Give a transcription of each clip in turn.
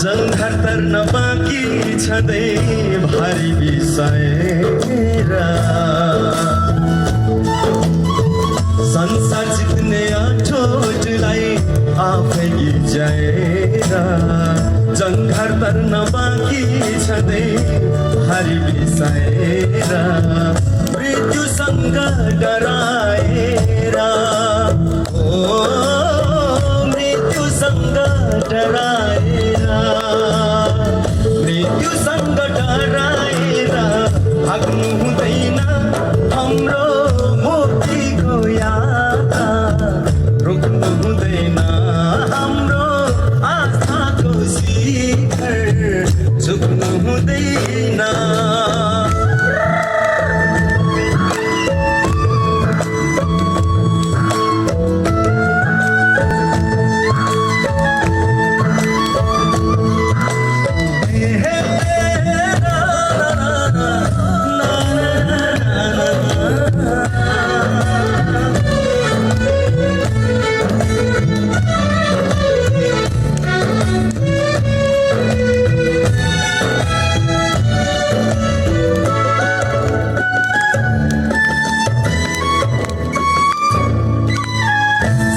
जंघर तर्न बाँकी छँदै भारी बिसाएर संसार जित्ने आठोटलाई आफै गिजाएर जंघर तर्न बाँकी छँदै भारी बिसाएर मृत्युसँग डराएर मृत्युसँग डराएर मृत्युसँग डराएर भाग्नु हुँदैन हाम्रो मुक्तिको यात्रा रोक्नु हुँदैन हाम्रो आशाको शिखर झुक्नु हुँदैन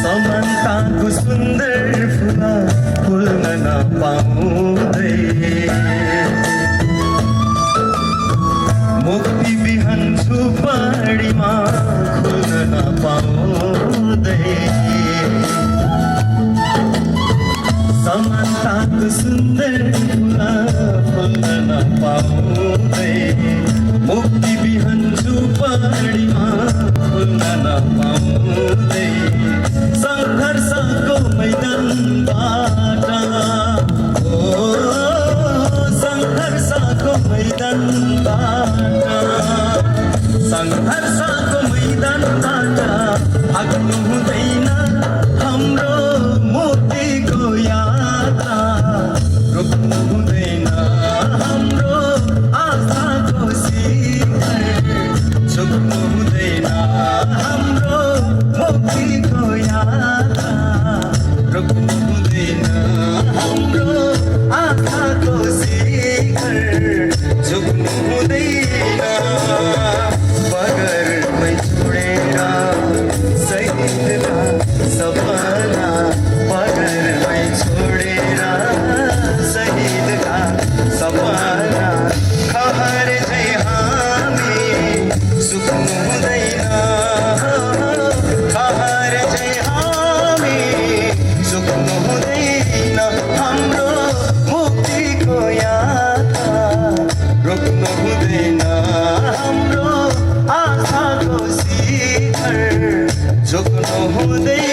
समानताको सुन्दर फुला फुल्न नपाउँदै मुक्ति बिहान झुपडीमा खुल्न नपाउँदै समानताको सुन्दर फुला फुल्न नपाउँदै मुक्ति बिहान झुपडीमा खुल्न नपाउँदै संघर्षको मैदानबाट संघर्षको मैदानबाट भाग्नु हुँदैन हाम्रो मुक्तिको यात्रा रोक्नु हुँदैन हाम्रो आशाको शिखर झुक्नु हुँदैन हाम्रो मुक्तिको यात्रा रोक्नु हुँदैन हाम्रो आशाको शिखर झुक्नु हुँदैन बगरमै छोडेर शहीदका सपना बगरमै छोडेर शहीदका सपना खहर चाहिँ हामी सुक्नु हुँदैन खहर चाहिँ हामी सुक्नु हुँदैन हाम्रो मुक्तिको यात्रा रोक्नु हुँदैन हाम्रो आशाको शिखर झुक्नु हुँदैन